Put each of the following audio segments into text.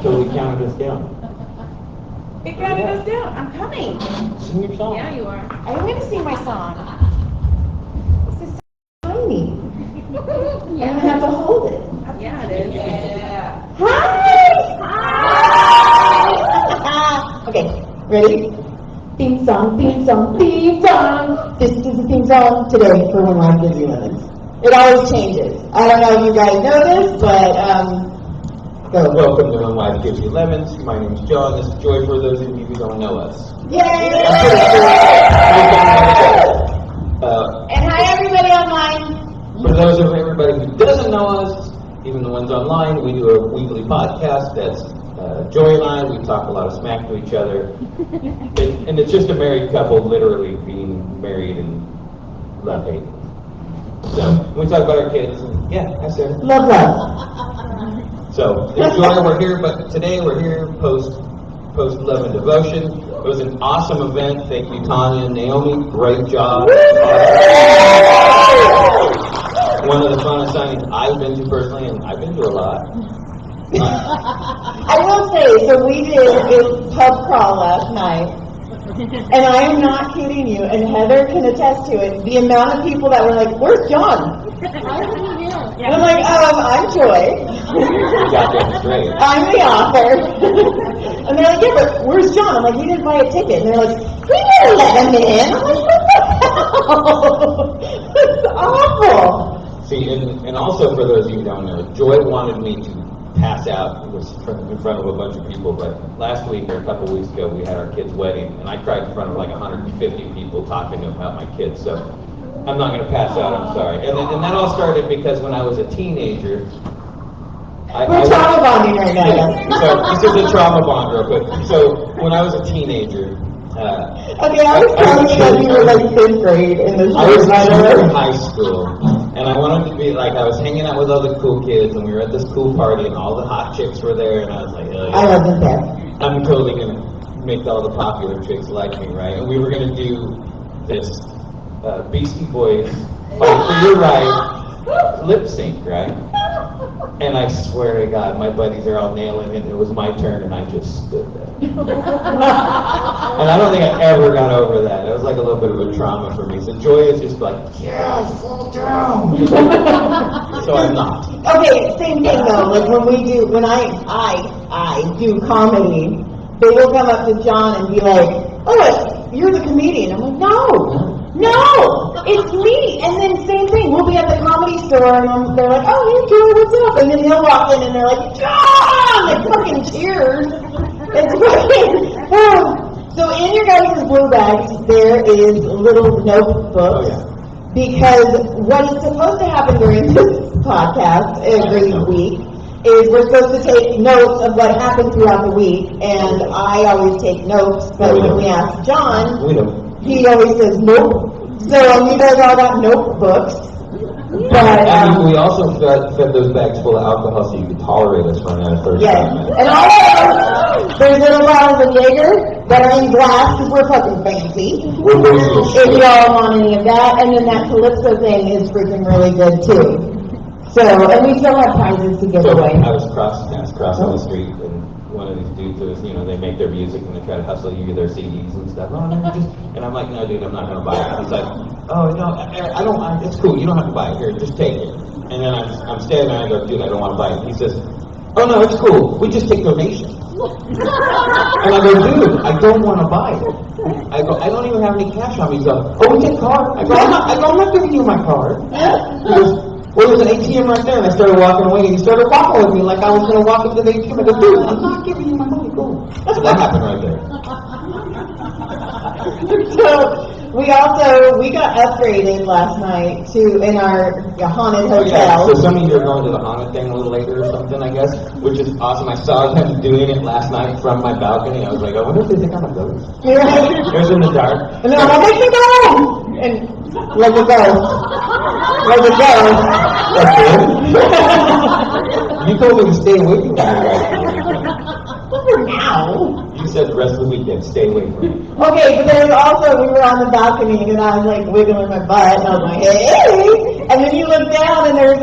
totally counted us down. It counted us down. I'm coming. Sing your song. Yeah, you are. I'm going to sing my song. This is so tiny. I'm going to have to hold it. Yeah, it is. Yeah. Hi! Hi! Okay, ready? Theme song, theme song, theme song. This is the theme song today for When Life Gives You Lemons. It always changes. I don't know if you guys know this, but Welcome to When Life Gives You Lemons. My name's John. This is Joy for those of you who don't know us. Yay! And hi everybody online. For those of everybody who doesn't know us, even the ones online, we do a weekly podcast that's Joy and I, we talk a lot of smack to each other. And it's just a married couple literally being married and love-hate. So, we talk about our kids, and yeah, that's it. Love. So, enjoy, we're here, but today we're here post Love and Devotion. It was an awesome event. Thank you, Tanya and Naomi. Great job. One of the funnest signings I've been to personally, and I've been to a lot. I will say, so we did a pub crawl last night, and I am not kidding you, and Heather can attest to it, the amount of people that were like, where's John? And I'm like, I'm Joy. You got that straight. I'm the author. And they're like, yeah, but where's John? I'm like, we didn't buy a ticket. And they're like, we never let him in. I'm like, what the hell? It's awful. See, and also for those of you who don't know, Joy wanted me to pass out in front of a bunch of people, but last week or a couple weeks ago we had our kid's wedding, and I cried in front of like 150 people talking about my kids, so I'm not going to pass out, I'm sorry. And that all started because when I was a teenager, We're trauma bonding right now. So this is a trauma bond real quick. So when I was a teenager, okay, I was telling you that you were like 5th grade in the I was in high school, and I wanted to be like, I was hanging out with all the cool kids, and we were at this cool party, and all the hot chicks were there, and I was like, oh, yeah, I wasn't there. I'm totally going to make all the popular chicks like me, right? And we were going to do this Beastie Boys Fight for Your Right lip sync, right? And I swear to God, my buddies are all nailing it. It was my turn, and I just stood there. And I don't think I ever got over that. It was like a little bit of a trauma for me. So Joy is just like, yeah, fall down. So I'm not. Okay, same thing though. Like when I do comedy, they will come up to John and be like, "Oh, you're the comedian." I'm like, No, it's me. And then same thing. We'll be at the Comedy Store, and they're like, "Oh, hey, Joy, what's up?" And then he'll walk in, and they're like, "John!" Like fucking cheers. It's fucking. So in your guys' blue bags, there is little notebooks. Oh, yeah. Because what is supposed to happen during this podcast every week is we're supposed to take notes of what happened throughout the week, and I always take notes, but when we ask John, he always says nope. So you guys all got notebooks. But and we also fed those bags full of alcohol so you could tolerate us running out of thirst. Yes. And also, there's little bottles of Jaeger that are in glass because we're fucking fancy. If y'all want any of that. And then that Calypso thing is freaking really good too. So, and we still have prizes to give away. I was crossing the street, and one of these dudes was, they make their music and they try to hustle you their CDs and stuff. Oh, no, and I'm like, no, dude, I'm not going to buy it. He's like, oh, no, I don't, it's cool, you don't have to buy it. Here, just take it. And then I'm standing there and I go, dude, I don't want to buy it. He says, oh, no, it's cool. We just take donations. And I go, dude, I don't want to buy it. I go, I don't even have any cash on me. He goes, oh, we take card. I go, I'm not giving you my card. He goes, well, there's an ATM right there. And I started walking away, and he started walking with me like I was going to walk up to the ATM. I go, dude, I'm not giving you my money. Go. So that happened right there. So we got upgraded last night in our haunted hotel. Yeah. So some of you are going to the haunted thing a little later or something, I guess, which is awesome. I saw them doing it last night from my balcony. I was like, I wonder if they think I'm a ghost. It was in the dark. And they're like, let me go! And let me go. Let me go. You told me to stay away from that, right? For now. You said the rest of the weekend, stay away from it. Okay, but there was also, we were on the balcony, and I was like wiggling my butt, and I was like, hey! And And then you look down and there's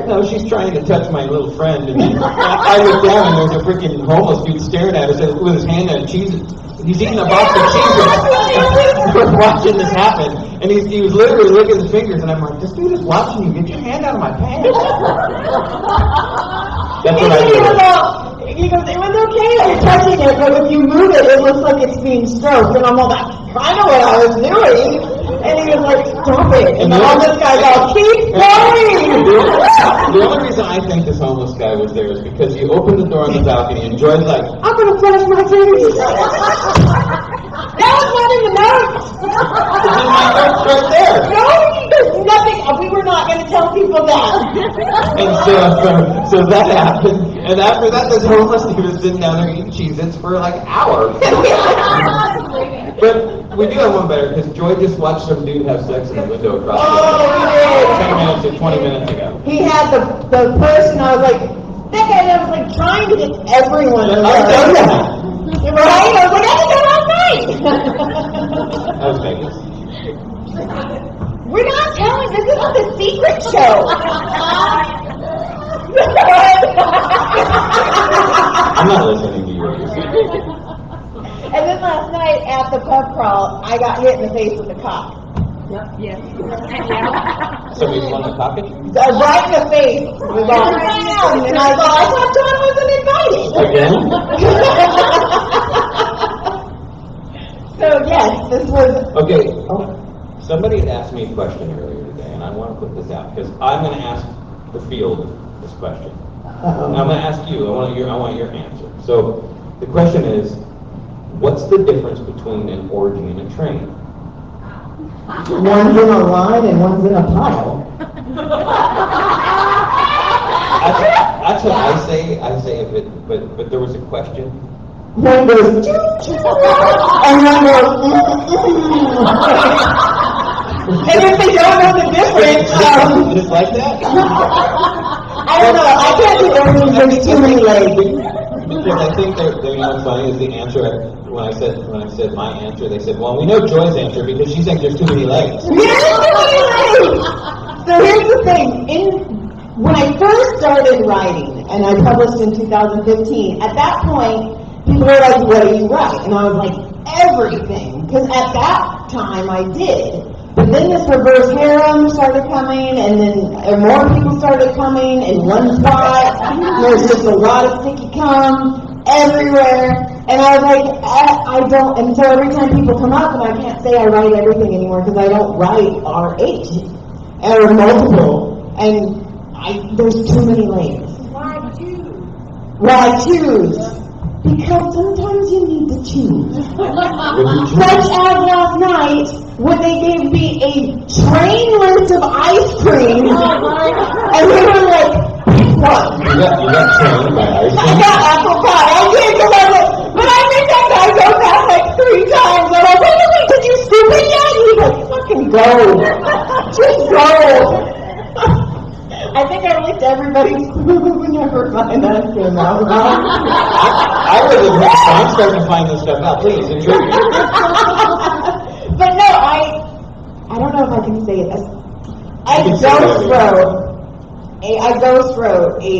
No, she's trying to touch my little friend, and then I look down and there's a freaking homeless dude staring at us with his hand on cheeses. He's eating a box of cheeses. We're watching this happen, and he was literally licking his fingers, and I'm like, this dude is watching you. Get your hand out of my pants. That's what I do. He goes, it was okay that you're touching it, but if you move it, it looks like it's being stroked. And I'm all, that's kind of what I was doing. And he was like, stop it. And then all this guy goes, keep going. The only reason I think this homeless guy was there is because he opened the door on the balcony and Joy's like, I'm going to flush my face. That was not in the notes. it's in my notes right there. No, there's nothing. We were not going to tell people that. And so that happened. And after that, this homeless dude was sitting down there eating Cheez-Its for like hours. But we do have one better, because Joy just watched some dude have sex in the window across the 10 minutes or 20 minutes ago. He had the person, I was like, that guy, I was like trying to get everyone to I've done that. Right? I was like, I did that last night. That was Vegas. We're not telling, this isn't the secret show. I'm not listening to you. And then last night at the pub crawl, I got hit in the face with a cock. Yes. Somebody want to talk it? Right in the face. It was all around, and I thought John wasn't invited. So yes, this was... Okay, somebody had asked me a question earlier today, and I want to put this out, because I'm going to ask the field this question. And I'm going to ask you, I want your answer. So the question is, what's the difference between an orgy and a train? One's in a line and one's in a pile. That's what I say. I say if it, but there was a question. One goes, and one goes, and if they don't know the difference, Just like that? I don't know, I can't do everything, there's too many legs. Because I think that, you know what's funny is the answer, when I said my answer, they said, well, we know Joy's answer because she thinks there's too many legs. There's too many legs! So here's the thing, when I first started writing, and I published in 2015, at that point, people were like, what do you write? And I was like, everything. Because at that time, I did. But then this reverse harem started coming, and then more people started coming in one spot. There's just a lot of sticky cum everywhere. And I was like, I don't, and so every time people come up, and I can't say I write everything anymore, because I don't write RH, or multiple. And there's too many layers. Why choose? Because sometimes you need to choose. Such as last night, when they gave me a train list of ice cream, and we were like, pick one. You got trained by ice cream? I got apple pie. I did, because I was like, but I made that guy go past like 3 times. I'm like, wait, did you stupid yet? He's like, fucking go. Just go. I think I licked everybody's food whenever my nuts came out. I wasn't here, so I'm starting to find this stuff out. Please, enjoy it. But no, I don't know if I can say this. I ghost wrote a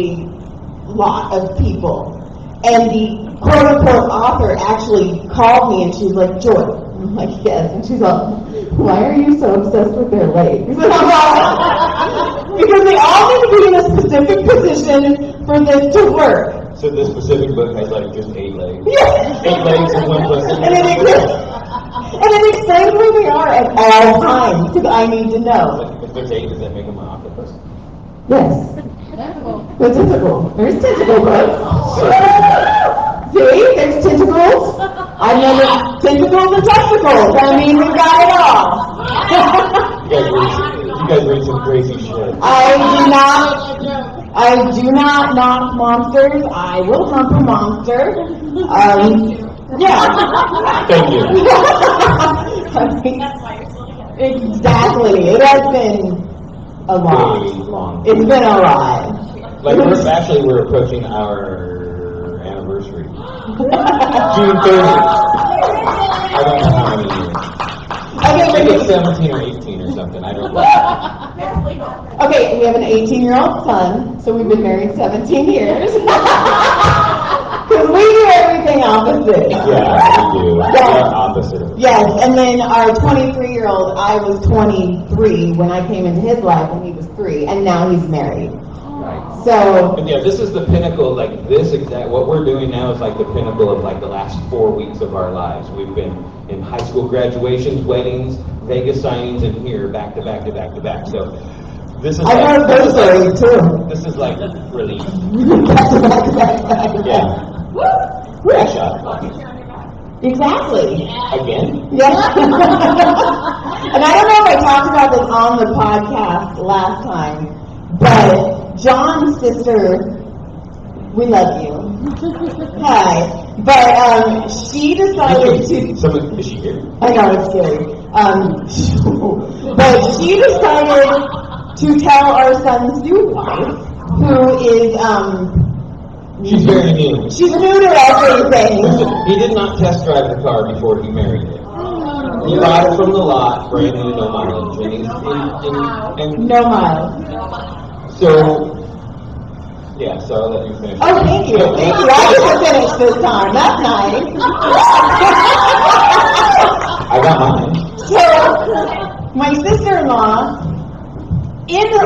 lot of people. And the quote-unquote author actually called me and she's like, Joy. I'm like, yes. And she's like, why are you so obsessed with their legs? And I'm like, because they all need to be in a specific position for this to work. So this specific book has like just 8 legs? Yes. 8 legs and 1 person? And it explains where they are at all times, because I need to know. If there's 8, does that make them an octopus? Yes. The tentacle. There's tentacle books. See? There's tentacles. I know tentacles and testicles. I mean, we've got it all. You guys read some crazy shit. I do not knock monsters. I will hump a monster. Yeah. Thank you. That's why you're still together. Exactly. It has been a lot. Really long. It's been a lot. Like we're approaching our anniversary. June 30th. I don't know how many years. I think it's 17 or 18 or something. I don't know. Okay, we have an 18-year-old son, so we've been married 17 years. Because we do everything opposite. Yeah, we do. Yes. We're opposite. Yes, and then our 23-year-old, I was 23 when I came into his life, and he was 3, and now he's married. Right. So, But yeah, this is the pinnacle, like this exact, what we're doing now is like the pinnacle of like the last 4 weeks of our lives. We've been in high school graduations, weddings, Vegas signings, and here, back to back to back to back. So, this is I know those stories too. This is like really, Yeah. yeah. Great shot. Exactly. Again? Yeah. And I don't know if I talked about this on the podcast last time, but John's sister, we love you. Hi. But she decided to. Is she here? I know, it's scary. But she decided to tell our son's new wife, who is, She's very new. she's new to everything. He did not test drive the car before he married it. He bought it from the lot, brand new, no mileage, and No miles. so, yeah, so I'll let you finish. Oh, thank you. Thank you. I get to finish this time. That's nice. I got mine. So, my sister-in-law,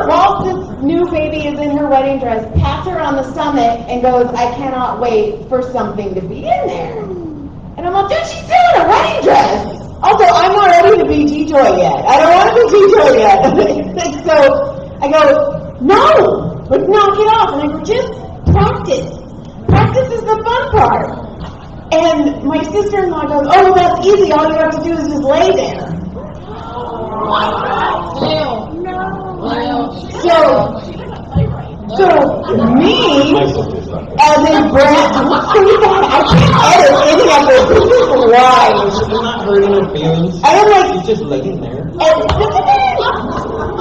while this new baby is in her wedding dress, pats her on the stomach and goes, I cannot wait for something to be in there. And I'm like, dude, she's still in a wedding dress. Also, I'm not ready to be G-Joy yet. I don't want to be G-Joy yet. So, I go, no, like knock it off. And I go, just practice. Practice is the fun part. And my sister-in-law goes, oh, that's easy. All you have to do is just lay there. So me, My sister's not here. as a brand, I can't edit any of this. This is live. I'm not hurting her feelings. I am like, She's just laying there.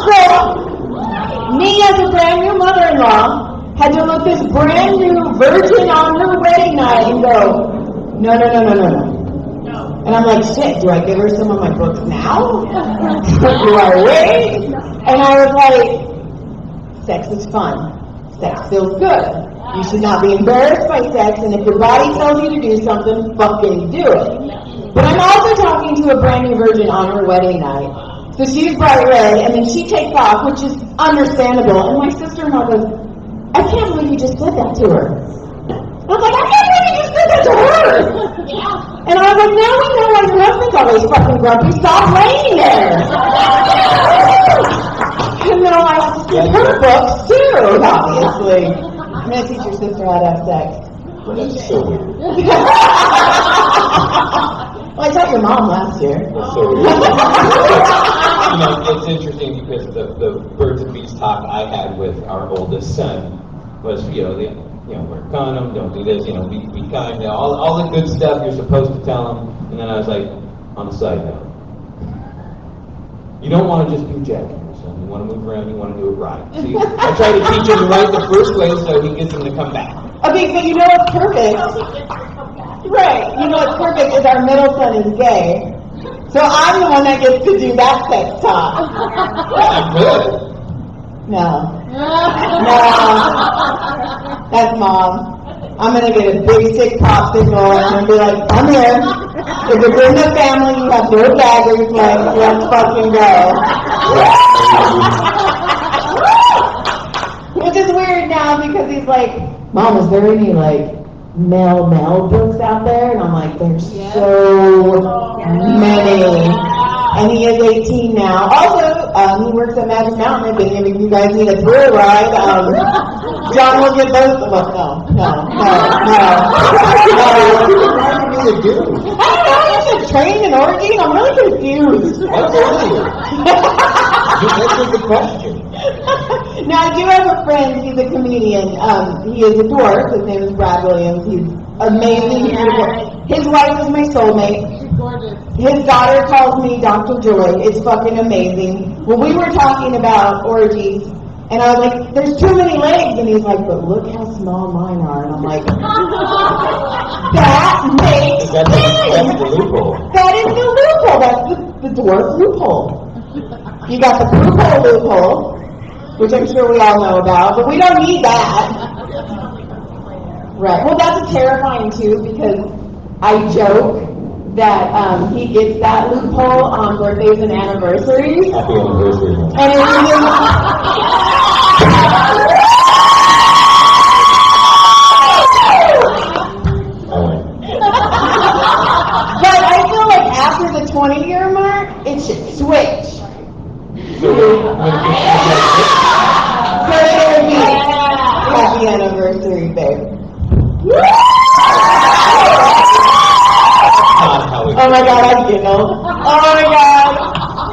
so me as a brand new mother-in-law had to look this brand new virgin on her wedding night and go, no. And I'm like, shit, do I give her some of my books now? Do I wait? And I was like, sex is fun. Sex feels good. You should not be embarrassed by sex, and if your body tells you to do something, fucking do it. But I'm also talking to a brand new virgin on her wedding night. So she's bright red, and then she takes off, which is understandable. And my sister-in-law goes, I can't believe you just said that to her. I was like, I can't believe you just said that to her. And I was like, now we know why your husband's always fucking grumpy. Stop laying there. And then I have to see her books too, obviously. I'm going to teach your sister how to have sex. That's so weird. Well, I taught your mom last year. That's so weird. It's interesting because the birds and bees talk I had with our oldest son was, wear a condom, don't do this, be kind, all the good stuff you're supposed to tell him. And then I was like, on a side note, you don't want to just do jacking. You want to move around, you want to do it right. See, I try to teach him right the first way so he gets him to come back. Okay, but you know what's perfect? Right, you know what's perfect is our middle son is gay. So I'm the one that gets to do that sex talk. Yeah, good. No. That's mom. I'm going to get a big sick popsicle and I'm going to be like, come here. If it's in the family, you have no daggers, like, let's fucking go. Which is weird now because he's like, Mom, is there any, male books out there? And I'm like, there's so many. And he is 18 now. Also, he works at Magic Mountain. If any of you guys need a thrill ride, John will get those. Well, no. What do you do? I don't know. You should train and orgy. I'm really confused. What's earlier? You answered the question. Now, I do have a friend. He's a comedian. He is a dwarf. His name is Brad Williams. He's amazing. Beautiful. His wife is my soulmate. His daughter calls me Dr. Joy. It's fucking amazing. Well, we were talking about orgies, and I was like, there's too many legs. And he's like, but look how small mine are. And I'm like, that makes sense. That's the loophole. That is the loophole. That's the dwarf loophole. You got the poophole loophole, which I'm sure we all know about, but we don't need that. Right. Well, that's terrifying too, because I joke that he gets that loophole on birthdays and anniversaries. Happy anniversary. And it really... But I feel like after the 20-year mark, it should switch. So it would be happy anniversary, babe. Oh my God, I giggle. Oh my God,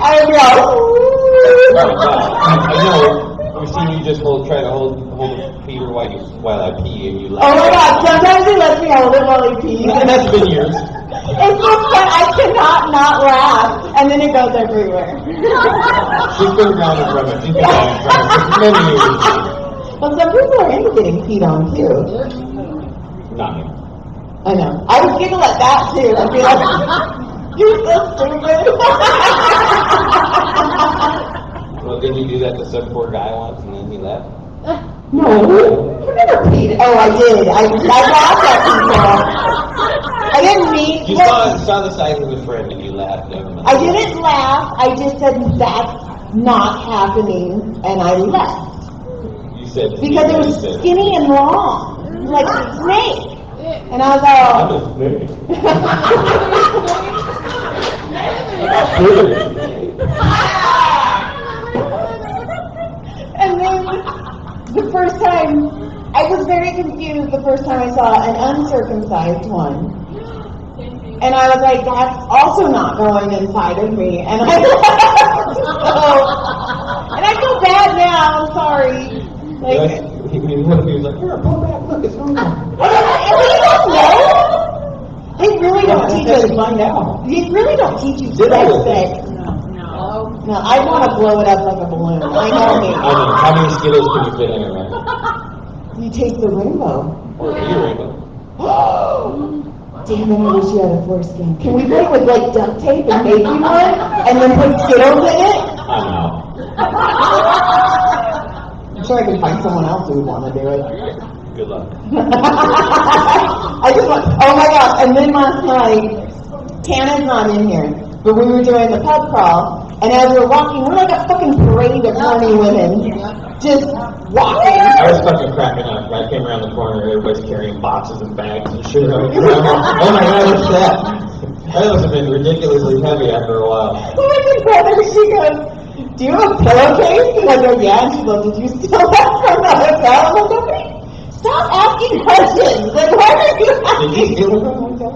I go. I know. I've seen you just try to hold Peter while I pee, and you laugh. Oh my God, sometimes he lets me hold it while he pees. And that's been years. It's just that I cannot not laugh, and then it goes everywhere. She's been around in front of me. She's been around in front of me for many years. Well, some people are into getting peed on too. Not me. I know. I would giggle at that too. I'd be like, "You're so stupid." Well, did you do that to some poor guy once, and then he left? No, I never peed. Oh, I did. I laughed at people. I didn't mean. You saw the side of his friend, and you laughed. Never mind. I didn't laugh. I just said that's not happening, and I left. You said Because it was skinny and long, like a snake. And I was I'm all, a snake. and then the first time, I was very confused the first time I saw an uncircumcised one. And I was like, that's also not going inside of me. And I left. And I feel bad now, I'm sorry. Like, He was like, here, pull back, look, it's normal. They really don't teach us. Find out. They really don't teach you Did I? sex. No, I want to blow it up like a balloon. I know me. I mean, how many Skittles can you fit in it, man? You take the rainbow. Or a rainbow? Damn it, I wish you had a foreskin. Can we play with like duct tape and make you one? And then put Skittles in it? I'm out. I'm sure I can find someone else who would want to do it. Good luck. I just want, oh my gosh, and then last night, Tana's not in here, but we were doing the pub crawl, and as we're walking, we're like a fucking parade of horny women, just walking. I was fucking cracking up. I came around the corner, everybody's carrying boxes and bags and shit. Oh my God, what's that? That must have been ridiculously heavy after a while. Oh my brother, she goes, do you have a pillowcase? And I go, yeah. And she goes, did you steal that from the hotel? I'm like, okay, stop asking questions. Like, why are you asking? Did you steal it from the hotel?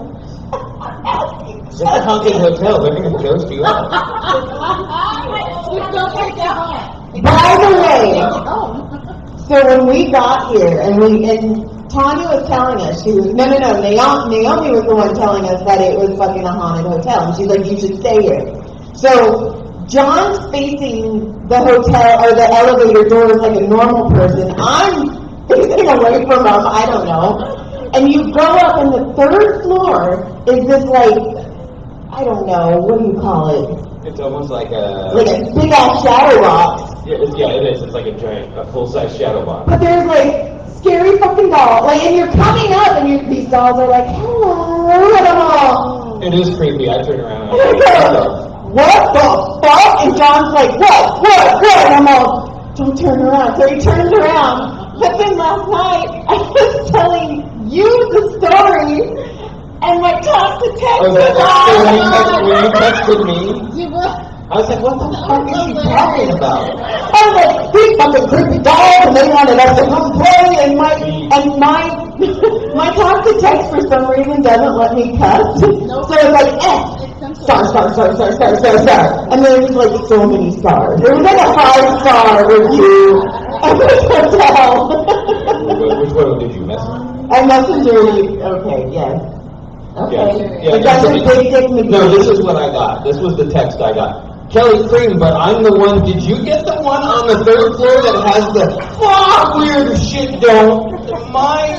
It's a haunted hotel. They're going to ghost you out. By the way, so when we got here, and Tanya was telling us, she was, no, Naomi was the one telling us that it was fucking a haunted hotel, and she's like, you should stay here. So, John's facing the hotel, or the elevator doors like a normal person. I'm facing away from him, I don't know. And you go up, and the third floor is this like, I don't know, what do you call it? It's almost like a big ass shadow box. Yeah, it is. It's like a full-size shadow box. But there's like scary fucking dolls. Like, and you're coming up, and these dolls are like, hello, and I'm all. It is creepy. I turn around. And what the fuck? And John's like, what? And I'm all, don't turn around. So he turns around. But then last night, I was telling you the story, and my talk to text when you texted me, I was like, what the fuck is she talking about? I was like, these fucking creepy dolls, and they wanted us to come play, and my talk to text for some reason doesn't let me cuss. So it's like, star. And then it was like so many stars. It was like a 5-star review of this hotel. Which one did you message? I messaged her, okay, yes. Okay. Yeah, But that's a big dick McGee. No, this is what I got. This was the text I got. Kelly Cream, but I'm the one. Did you get the one on the third floor that has the weird shit dome? My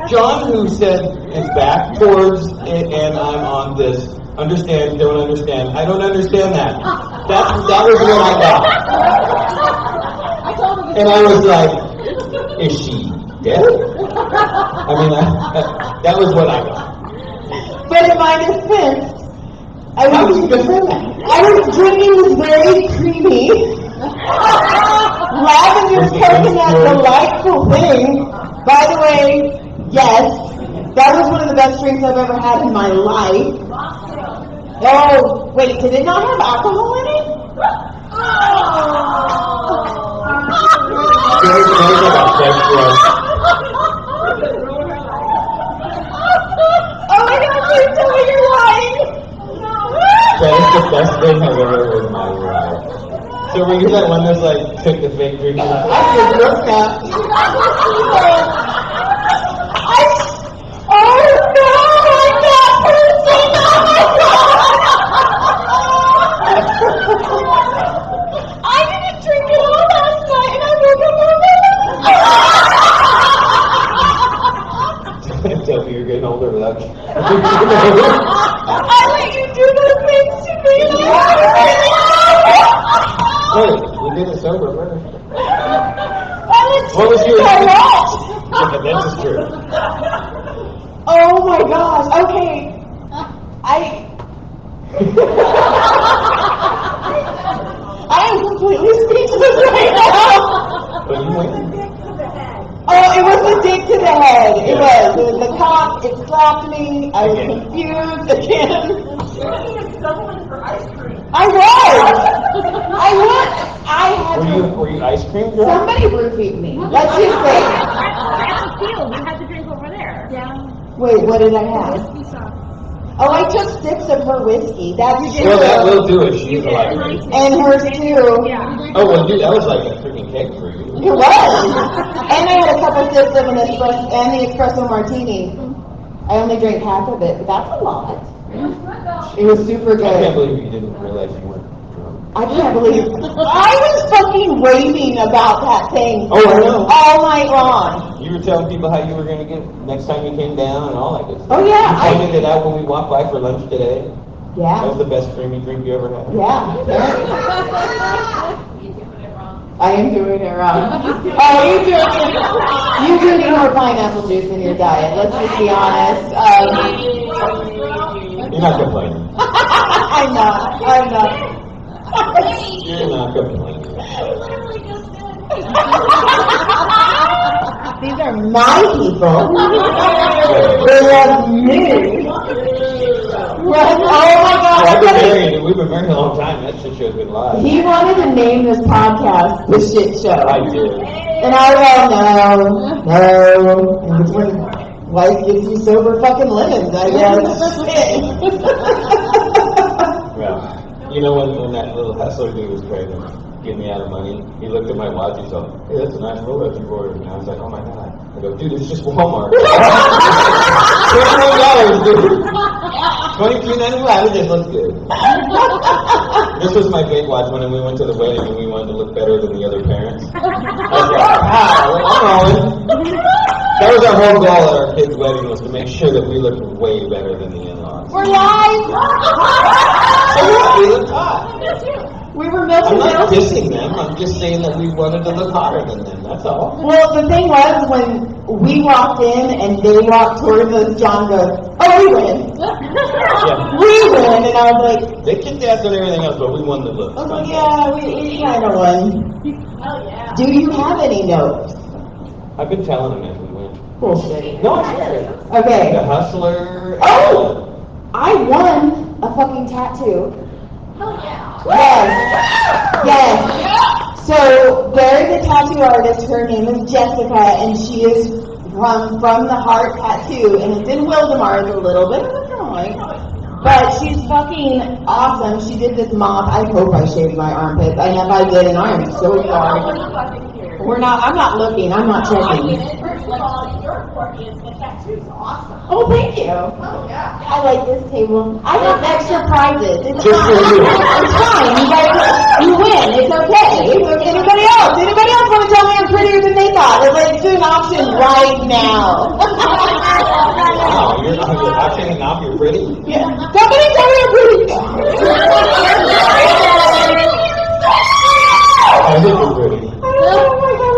John, who said is back towards it, and I'm on this. Understand, don't understand. I don't understand that. That was what I got. I told her And I was like, is she dead? I mean, that was what I got. But in my defense, I How was do you defend that? I was drinking this very creamy, lavender coconut delightful thing. By the way, yes, that was one of the best drinks I've ever had in my life. Oh, wait, did it not have alcohol in it? Oh my God, please tell me you're lying. That's the best thing I've ever heard in my life. So when you're that one that's like, took the fake drink, you're like, I feel gross now. Oh no, I'm that person! I didn't drink it all last night and I woke up on tell me you're getting older without I let you do those things to me. Wait, we did it sober first. What was your- so much? Yeah, that's just true. Oh my gosh, okay. I am completely speechless right now. But you went. Oh, it was the dick to the head. It was the cock. It slapped me. I was confused again. I was. I had Were you ice cream girl? somebody roofied me. Let's just say. At the field, you had to drink over there. Yeah. Wait, what did I have? Oh, I took sips of her whiskey. That's Well, that will do it. She's alive. and hers too. Yeah. Oh, well, dude, that was like a freaking cake for you. It was. And I had a couple sips of an espresso and the espresso martini. I only drank half of it, but that's a lot. It was super I can't good. believe you didn't realize you weren't drunk. I can't believe I was fucking raving about that thing Oh, I know. all night long. You were telling people how you were going to get next time you came down and all that good stuff. Oh, yeah, You pointed it out when we walked by for lunch today. That Yeah. was the best creamy drink you ever had. Yeah. I am doing it wrong. Oh, you do need more pineapple juice in your diet. Let's just be honest. You're not complaining. I'm not. You're not complaining. These are my people. They love me. Oh my Well, I've been God. married. We've been married a long time. That shit show's been live. He wanted to name this podcast The Shit Show. I did. And I go, no. And it's when life gives you sober fucking lemons, I guess. Well, you know when that little hustler dude was trying to get me out of money, he looked at my watch and said, hey, that's a nice Rolex you ordered. And I was like, oh my God. I go, dude, it's just Walmart. $21, dude. $23.95, it looks good. This was my big watch when we went to the wedding and we wanted to look better than the other parents. I was like, I'm rolling. That was our whole goal at our kid's wedding, was to make sure that we looked way better than the in-laws. We're live. So yeah, we looked hot. We were I'm melting not down. dissing them, I'm just saying that we wanted to look hotter than them, that's all. Well, the thing was, when we walked in and they walked towards us, John goes, oh, we win. Yeah. We win. And I was like, They kicked ass and everything else, but we won the look. I was like, yeah, we kind of won. Oh, yeah. Do you have any notes? I've been telling them as we went. Bullshit. No, I swear. The Okay. hustler. Oh! I won a fucking tattoo. Oh, yeah. Yes. So there's a tattoo artist. Her name is Jessica, and she is from the Heart Tattoo, and it's in Wildemar. It's a little bit of a drawing, but she's fucking awesome. She did this moth. I hope I shaved my armpits. I know I did, and I am so sorry. We're not. I'm not looking. I'm not checking. First of all, your Orpheus, the tattoo's awesome. Oh, thank you. Oh, yeah. I like this table. I have extra prizes. It's Just fine. for you. It's fine. You guys, you win. It's okay. It's okay. Anybody else? Anybody else want to tell me I'm prettier than they thought? It's an option right now. Wow, you're watching it now, you're pretty. Yeah. Somebody tell me I'm pretty. I think you're pretty. Oh my God.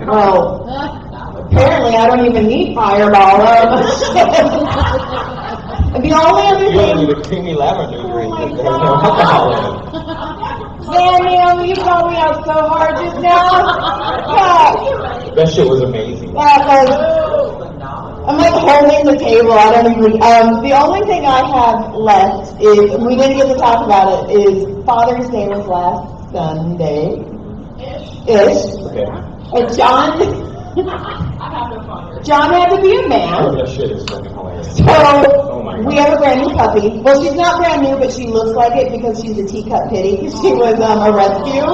Well, apparently I don't even need Fireball. And the only other You don't thing... need a creamy lavender drink. my There's no alcohol in it. Daniel, you called me out so hard just now. God. That shit was amazing. That was... I'm like holding the table. I don't even... the only thing I have left is, we didn't get to talk about it, is Father's Day was last Sunday. Ish. Okay. And John had to be a Oh, man. that shit is fucking hilarious. So, Oh my God. we have a brand new puppy. Well, she's not brand new, but she looks like it because she's a teacup kitty. She was a rescue.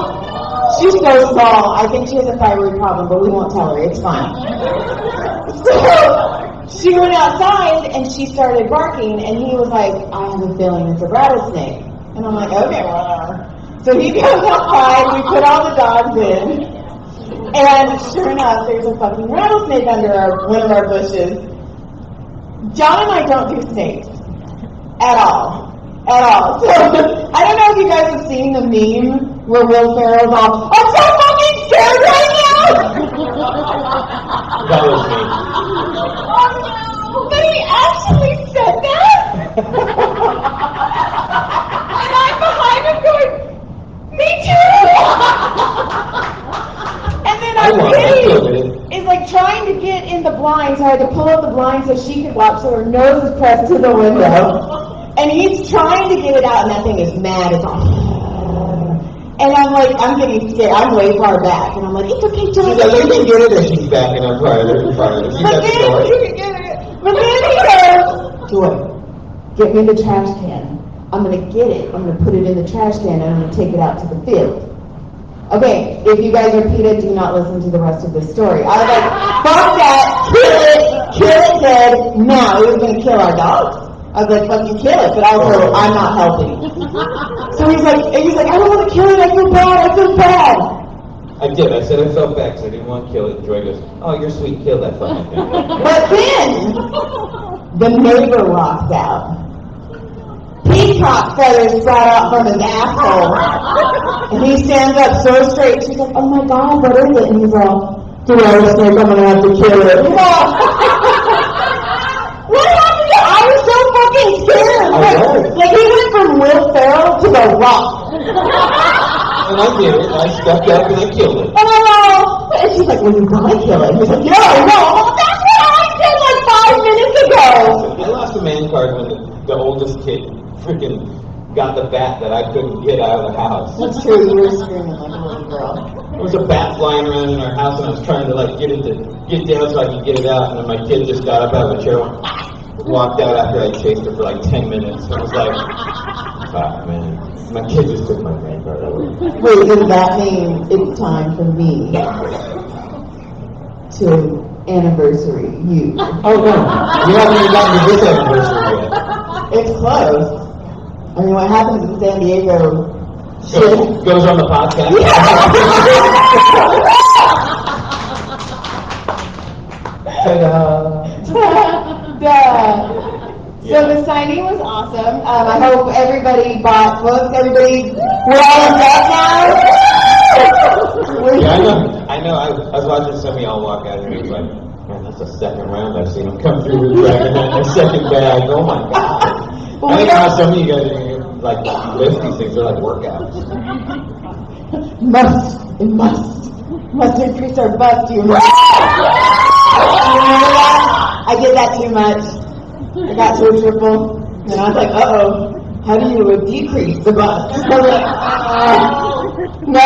She's so small. I think she has a thyroid problem, but we won't tell her. It's fine. So, she went outside and she started barking, and he was like, I have a feeling it's a rattlesnake. And I'm like, okay, whatever. So he goes outside, we put all the dogs in, and sure enough, there's a fucking rattlesnake under one of our bushes. John and I don't do snakes. At all. At all. So, I don't know if you guys have seen the meme where Will Ferrell's all, I'm so fucking scared right now! That was me. But he actually said that? And I'm behind him going, me too! And then our kitty is like trying to get in the blinds, so I had to pull up the blinds so she could watch, so her nose is pressed to the window. And he's trying to get it out, and that thing is mad. It's all... And I'm like, I'm getting scared. I'm way far back. And I'm like, it's okay, John. She's like, you can get it, and she's backing up farther and farther. She's But got the door. then he goes, Joy, get me the trash can. I'm going to get it. I'm going to put it in the trash can, and I'm going to take it out to the field. Okay, if you guys are PETA, do not listen to the rest of this story. I was like, fuck that, kill it dead, now. It was going to kill our dogs. I was like, fucking kill it, but also, I'm not helping. So he's like, I don't want to kill it, I feel bad. I did. I said I felt bad because I didn't want to kill it. Joy goes, oh, you're sweet. Kill that fucking thing. But then, the neighbor walks out. Peacock feathers sprout out from his asshole. And he stands up so straight. She's like, oh my God, what is it? And he's all, the rattlesnake, I'm going to have to kill it. What happened to I was so fucking scared. Like he went from Will Ferrell to The Rock. And I did it. I stepped up and I killed it. And I'm all, and she's like, well, you gotta kill it. He's like, no. Well, that's what I said like 5 minutes ago. I lost a man card when the oldest kid freaking got the bat that I couldn't get out of the house. That's true, you were screaming like a little girl. There was a bat flying around in our house, and I was trying to like get down so I could get it out, and then my kid just got up out of the chair and walked out after I chased her for like 10 minutes. I was like, fuck, man. My kid just took my man card away. Wait, does that mean it's time for me to anniversary you? Oh no, you haven't even gotten to this anniversary yet. It's close. I mean, what happens in San Diego Goes on the podcast. So the signing was awesome. I hope everybody bought books. Everybody, we're all in debt now. Yeah, I know. I was watching some of y'all walk out here, and it was like, man, that's the second round I've seen them come through with dragging in their second bag. Oh my God. I think how some of you guys are like lift these things. They're like workouts. Must increase our butts. Do you remember? I did that too much. I got to a triple, and I was like, uh-oh, how do you decrease the butts? I was like, no,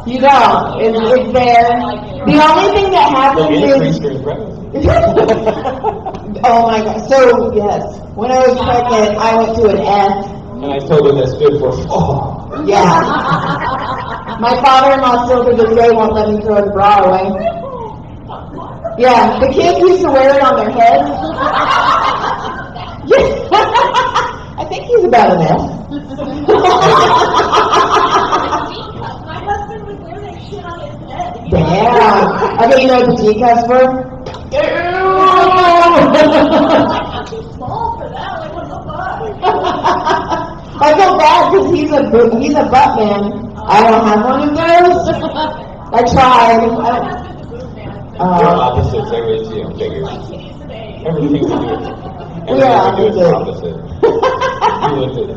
you don't. It's there. The only thing that happens is... Oh my God. So, yes, when I was pregnant, I went to an F. And I told her that stood for fall. Yeah. My father-in-law still to this day won't let me throw the bra away. Yeah, the kids used to wear it on their heads. I think he's about an F. My husband would wear that shit on his head. Damn. Okay, you know what the G cuts for? I'm too small for that. Like, what the fuck? I feel bad because he's a butt man. I don't have one of those. I tried. We're opposites. Everything, bigger. Everything we do. Yeah, Everything we do is opposite.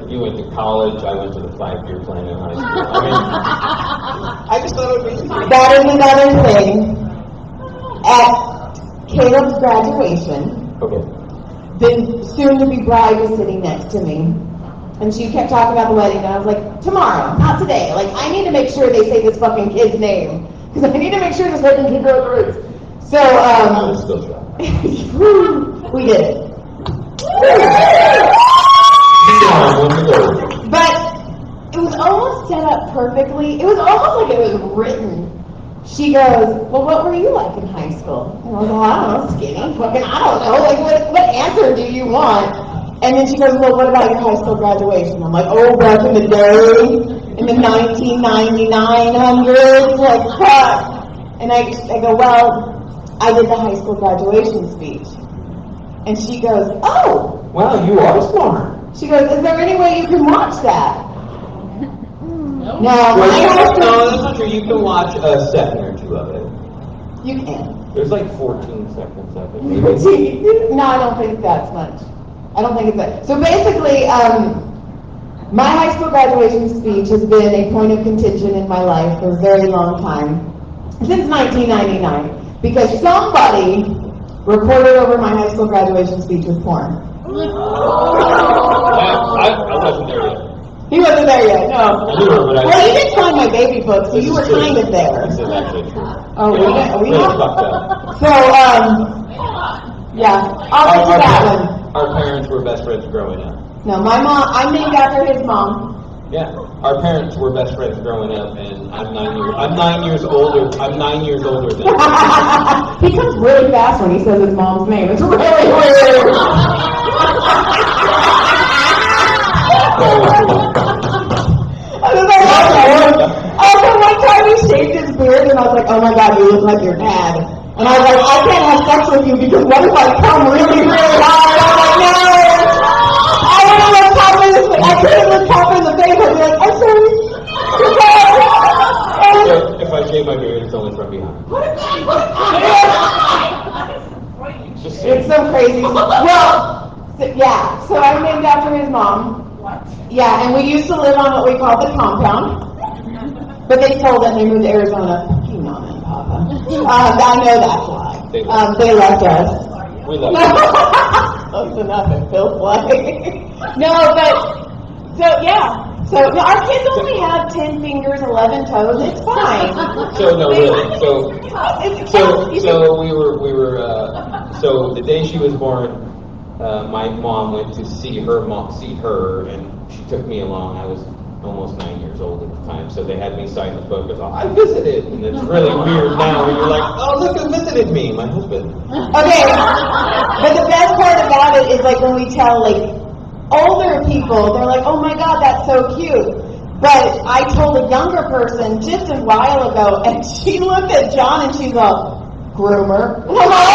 You went to college. I went to the 5-year plan in high school. I mean, I just thought it would be. That is another thing. At Caleb's graduation, Okay. the soon-to-be bride was sitting next to me, and she kept talking about the wedding, and I was like, tomorrow, not today. Like, I need to make sure they say this fucking kid's name, because I need to make sure this fucking kid goes through. So, I was still shocked. we did it. But it was almost set up perfectly. It was almost like it was written. She goes, well, what were you like in high school? And I was like, well, I don't know, skinny. Fucking, I don't know. Like, what answer do you want? And then she goes, well, what about your high school graduation? I'm like, oh, back in the day, in the 1999 like, fuck. And I go, well, I did the high school graduation speech. And she goes, oh. Wow, you are smart. She goes, is there any way you can watch that? No, No, that's not true. You can watch a second or two of it. you can. There's like 14 seconds of it. Maybe. No, I don't think that's much. I don't think it's that. So basically, my high school graduation speech has been a point of contention in my life for a very long time, since 1999, because somebody recorded over my high school graduation speech with porn. I wasn't there yet. He wasn't there yet, no. I knew her, but Well, you did sign my baby book, so you were kind of there. This is actually true. Oh, we Really fucked up. So, yeah, I'll get to that one. Our parents were best friends growing up. No, my mom, I'm named after his mom. Yeah, our parents were best friends growing up, and I'm 9 years older. I'm 9 years older than him. He comes really fast when he says his mom's name. It's really weird. Also, one time he shaved his beard, and I was like, oh my god, you look like your dad. And I was like, I can't have sex with you because what if I come really, really hard? I'm like, no! I want to look Papa in the face. I couldn't look Papa in the face. I'd be like, I'm sorry. So if I shave my beard, it's only from behind. It's so crazy. Well, yeah, so I'm named after his mom. What? Yeah, and we used to live on what we call the compound. But they told them they moved to Arizona. Fuck you, Mama and Papa. I know that's why. They left us. We love you. Close enough, it feels like. No, but, so yeah. So our kids only have 10 fingers, 11 toes. It's fine. So no, really. So we were. So the day she was born, my mom went to see her, and she took me along. I was almost 9 years old at the time, so they had me sign the book. I visited, and it's really weird now when you're like, oh, look who visited me, my husband. Okay, but the best part about it is like when we tell like older people, they're like, oh my god, that's so cute. But I told a younger person just a while ago, and she looked at John and she's like, groomer. And I'm like,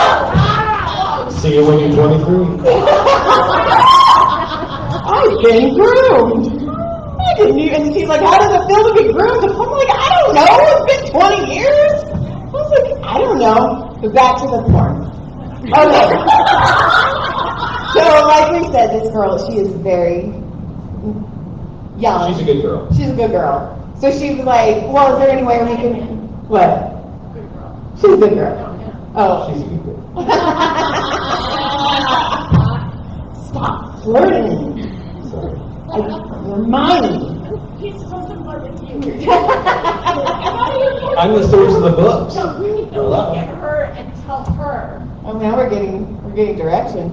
oh! See you when you're 23. I've been groomed. I didn't even, she's like, how does it feel to be groomed? I'm like, I don't know, it's been 20 years. I was like, I don't know. But back to the porn. Okay. So, like we said, this girl, she is very young. She's a good girl. She's a good girl. So she was like, well, is there any way we can, what? She's a good girl. Oh. She's a good girl. Stop flirting. Sorry. You're mine. He's supposed to flirt with you. I'm the source of the books. So we need to look at her and tell her. Oh, now we're getting directions.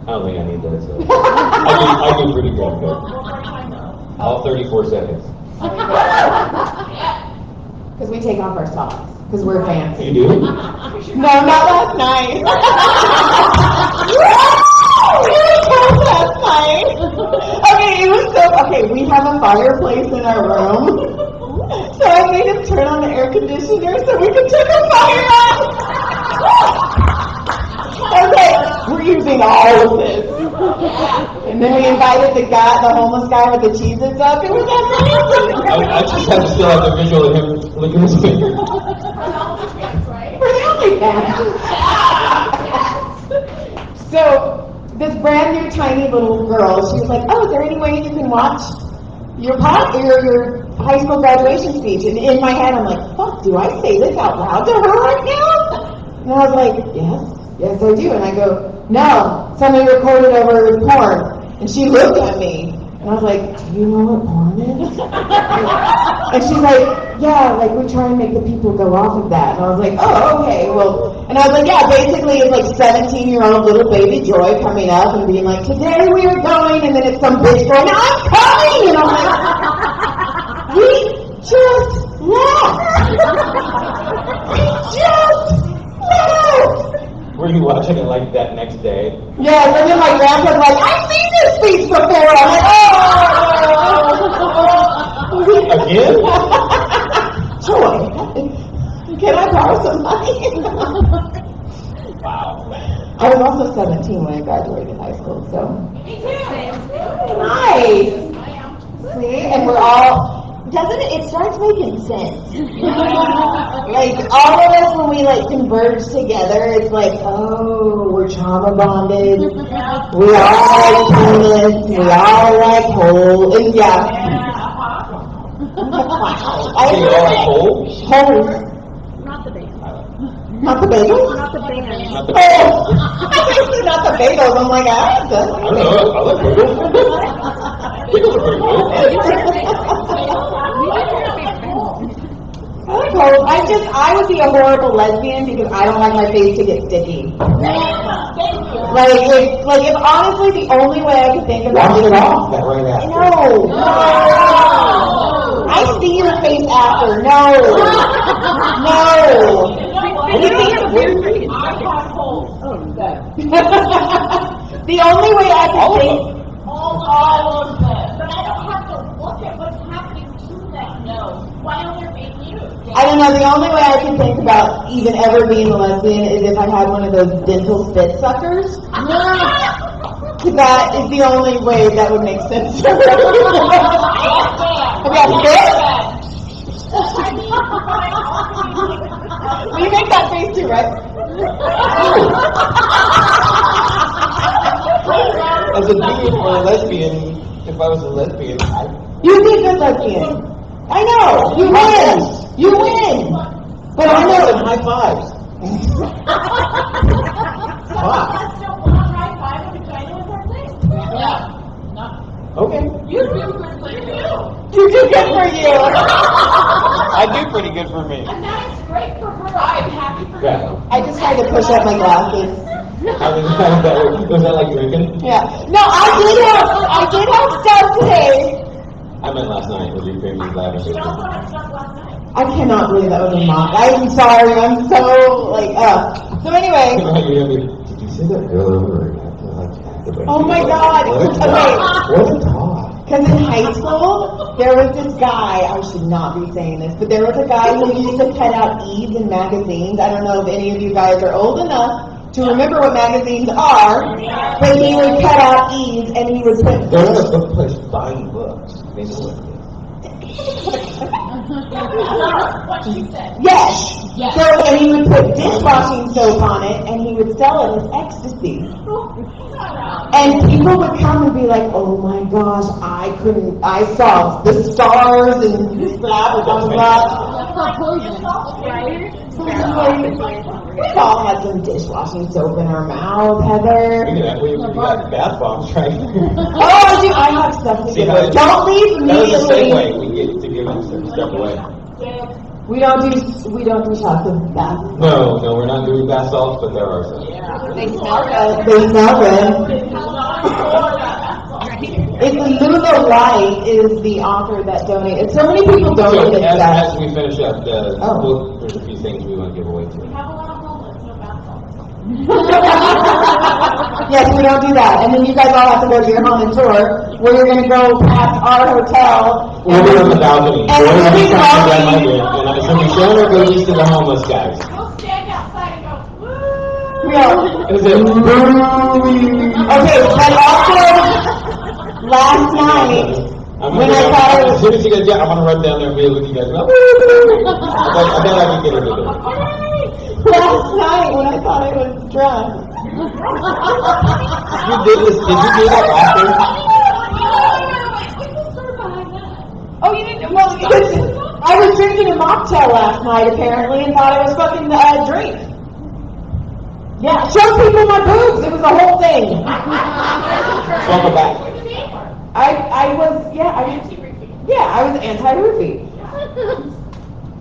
I don't think I need that. So. I do pretty good. One more time though. All 34 seconds. Because we take off our socks. Because we're fancy. You do? No, not last night. Really cold last night. Okay, it was so, okay, we have a fireplace in our room. So I made him turn on the air conditioner so we could turn the fire on. Okay. We're using all of this. And then we invited the homeless guy with the Cheez-Its up. It was amazing. I just have to still have the visual of him licking his finger. For the OnlyFans. So, this brand new tiny little girl, she was like, oh, is there any way you can watch your high school graduation speech? And in my head, I'm like, fuck, do I say this out loud to her right now? And I was like, yes, I do. And I go, no, somebody recorded over porn. And she looked at me, and I was like, do you know what porn is? And she's like, yeah, like we try and make the people go off of that. And I was like, oh, okay, well, and I was like, yeah, basically it's like 17-year-old little baby Joy coming up and being like, today we are going, and then it's some bitch going, I'm coming! And I'm like, we just left! We just left! Were you watching it like that next day? Yeah, and then my grandpa's like, I've seen this speech before! I'm like, oh! Again? Joy, can I borrow some money? Wow. I was also 17 when I graduated high school, so. Me too. Nice! See, and we're all, it starts making sense. Like, all of us, when we, like, converge together, it's like, oh, we're trauma bonded. We all like penis. We all like whole. And yeah. I think all like whole? Whole. Not the band. Not the bagels? Not the band. Not the Oh! I think not the bagels. I'm like, I don't know. I like bagels. Bagels are pretty good. I would be a horrible lesbian because I don't like my face to get sticky. Like if honestly the only way I could think about Wash it off that right after. No. I see your face after. No. The only way I could think. All of them. But I don't have to look at what's happening to them. No. Why are they being used? I don't know, the only way I can think about even ever being a lesbian is if I had one of those dental spit suckers. That is the only way that would make sense. Have you had spit? You make that face too, right? As a dude or a lesbian, if I was a lesbian, You'd be a good lesbian. I know, you win. You win. But I know. high fives. Wow. Okay. You do good for you. You do good for you. I do pretty good for me. And that is great for her. I'm happy for Yeah. you. I just tried to push up my glasses. How was that like drinking? Yeah. No, I did have stuff today. I meant last night with your creamy lavender. She also had stuff last night. I cannot believe that was a mock. I'm sorry. I'm so like. So anyway. Did you see that girl over? Oh my God. What a talk. Because in high school, there was this guy, I should not be saying this, but there was a guy who used to cut out E's in magazines. I don't know if any of you guys are old enough to remember what magazines are, but he would cut out E's and he would put... They're in a book place buying books. They know it. What she said. Yes. Yes. So, and he would put dishwashing soap on it and he would sell it as ecstasy. And people would come and be like, oh my gosh, I saw the stars and blah, blah, blah, blah. We've all had some dishwashing soap in our mouth, Heather. We got bath bombs right here. Oh, I have stuff to give away. Don't leave That was the same immediately. way we get to give certain stuff away. We don't do shots of bath. No, we're not doing bath salts, but there are some. They smell good. They smell good. It's Luna Light is the author that donated. So many people So donated that. as we finish up the Oh. book, there's a few things we want to give away too. We have a lot of homeless, no bath salts. Yes, we don't do that. And then you guys all have to go to your home and tour, where you're going to go past our hotel. We'll be on the balcony. And We'll we'll be be trying to walking. and it's going to be showing our goodies to the homeless guys. We'll stand outside and go, woo! Is it? Okay, but also, last night, when I thought it As was... soon as you guys get, I'm gonna run down there and be with you guys. I bet I can get her to do it. Last night, when I thought I was drunk. You did this, did you do that after? Oh, you didn't, well, I was drinking a mocktail last night, apparently, and thought it was fucking drink. Yeah, show people my boobs. It was the whole thing. Welcome back. I was anti-roofie.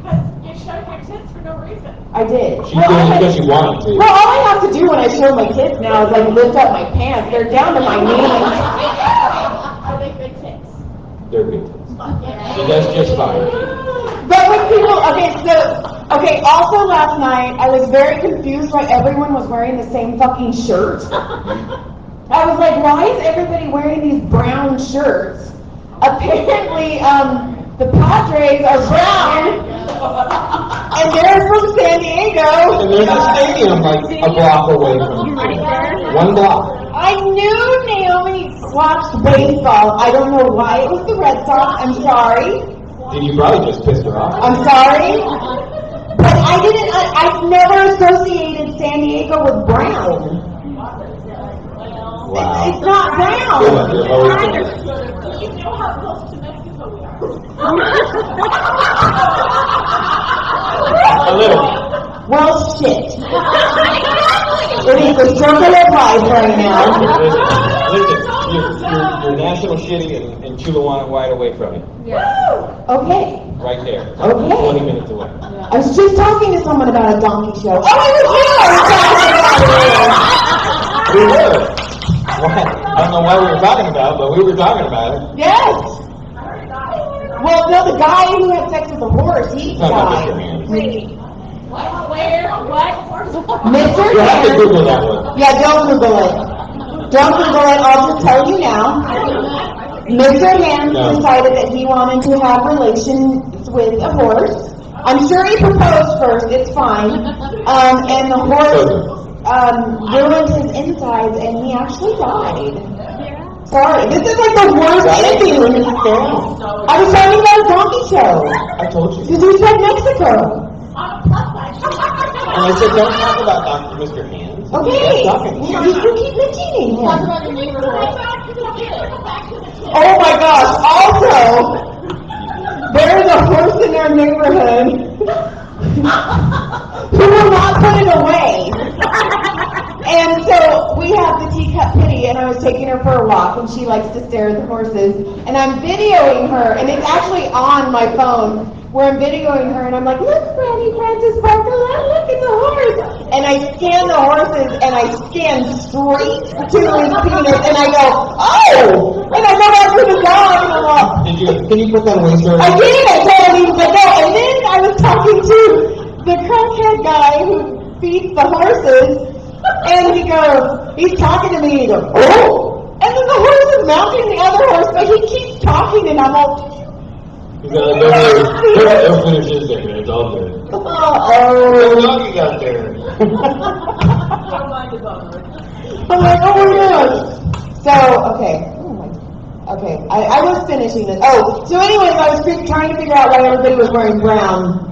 Because you showed your tits for no reason. I did. She did it because she wanted to. Well, all I have to do when I show my tits now is like lift up my pants. They're down to my knees. Are they good tits? They're good. She does just fine. But when people, also last night, I was very confused why everyone was wearing the same fucking shirt. I was like, why is everybody wearing these brown shirts? Apparently, the Padres are brown, and they're from San Diego. And there's a stadium like a block away from you. 1 block. I knew Naomi watched baseball. I don't know why it was the Red Sox. I'm sorry. Did you probably just pissed her off? I'm sorry. But I've never associated San Diego with brown. Wow. It's not brown. You're always good. You know how close to Mexico we are. A little. Well, shit. It is the circle of life right now. Listen, your national shitty and Chulawana wide away from you. Okay. Right there. Okay. 20 minutes away. I was just talking to someone about a donkey show. Oh, it was you! We were. Why? I don't know why we were talking about it, but we were talking about it. Yes. Well, no, the guy who had sex with the horse, he Talking about Mr. died. Hands. What? Where? What? Mr. You have to Hands. Google that one. Yeah, don't Google it. Don't Google it. I'll just tell you now. Mr. Hands No. decided that he wanted to have relations with a horse. I'm sure he proposed first. It's fine. And the horse ruined his insides, and he actually died. Sorry, this is like the worst ending. I was talking about a donkey show. I told you. Because you said Mexico. And I said, don't talk about Dr. Mr. Hands. Okay. Talking. You keep mentioning him. Talk about your neighborhood. Back to the kid. Oh my gosh, also, there is a horse in our neighborhood who will not put it away. And so we have the teacup kitty, and I was taking her for a walk, and she likes to stare at the horses. And I'm videoing her, and it's actually on my phone, where I'm videoing her, and I'm like, look, Granny Francis Parker, look at the horse. And I scan the horses, and I scan straight to his penis, and I go, oh! And I go back to the dog, and I'm like, Can you put that away, sir? I did, I told him he was like, no. And then I was talking to the crackhead guy who feeds the horses, and he goes, he's talking to me, and he goes, oh! And then the horse is mounting the other horse, but he keeps talking, and I'm like, He's gonna go there. He'll finish his thing, it's all good. What dog you got there? I'm like, oh my gosh. So, okay. Okay, I was finishing this. Oh, so anyways, I was trying to figure out why everybody was wearing brown.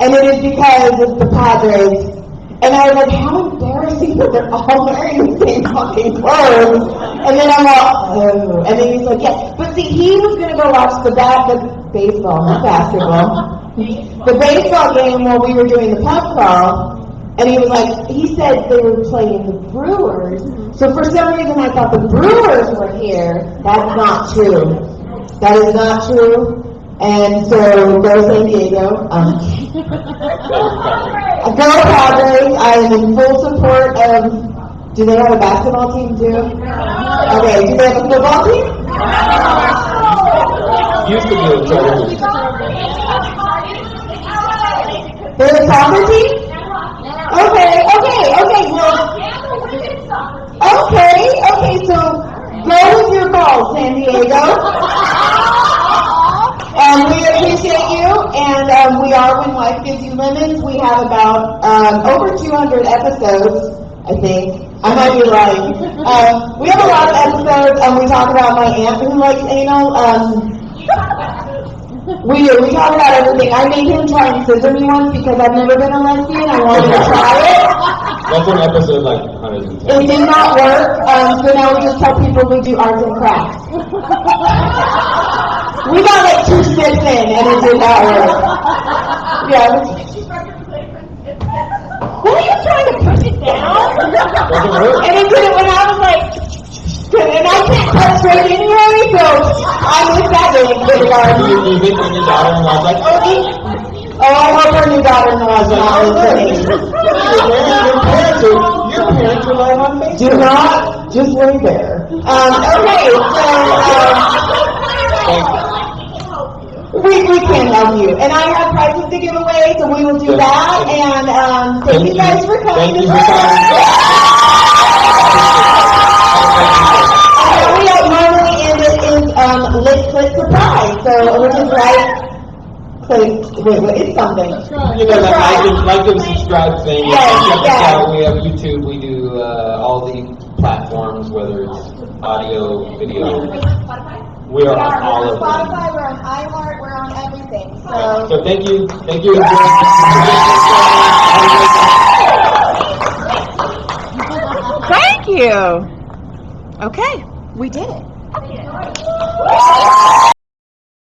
And it is because it's the Padres. And I was like, how embarrassing that they're all wearing the same fucking clothes. And then I'm like, oh. And then he's like, yeah. But see, he was going to go watch the baseball, not basketball. The baseball game while we were doing the pub crawl. And he was like, he said they were playing the Brewers. So for some reason I thought the Brewers were here. That's not true. That is not true. And so go San Diego. Go Padres. I am in full support of, do they have a basketball team too? Okay, do they have a football team? Used to be a charity. There's a soccer team? Okay, well, okay, so go with your ball, San Diego. We appreciate you, and we we are When Life Gives You Lemons. We have about over 200 episodes, I think. I might be lying. We have a lot of episodes, and we talk about my aunt who likes anal. We do. We talk about everything. I made him try and scissor me once because I've never been a lesbian. I wanted to try it. That's an episode like 110. It did not work, so now we just tell people we do arts and crafts. We got like 2 snips in, and it did not work. Yeah. Were you trying to push it down? And it did it when I was like, and I can't cut straight anyway, so I missed that day in kindergarten. Do you think when your daughter-in-law's like, Oh, I hope her new daughter-in-law is not listening. your parents are live on Facebook. Do not just lay there. Okay, so we can help you, and I have prizes to give away, so we will do that. And thank you guys for coming. Thank you for coming. We normally end it is lit click surprise, so which is right. Wait, what is something? You know, like and subscribe thing. Yes, Check us yes. out. We have YouTube. We do all the platforms, whether it's audio, video. We are on all We're of on them. Spotify, we're on iHeart, we're on everything. So, So thank you. Thank you. thank you. Okay, we did it.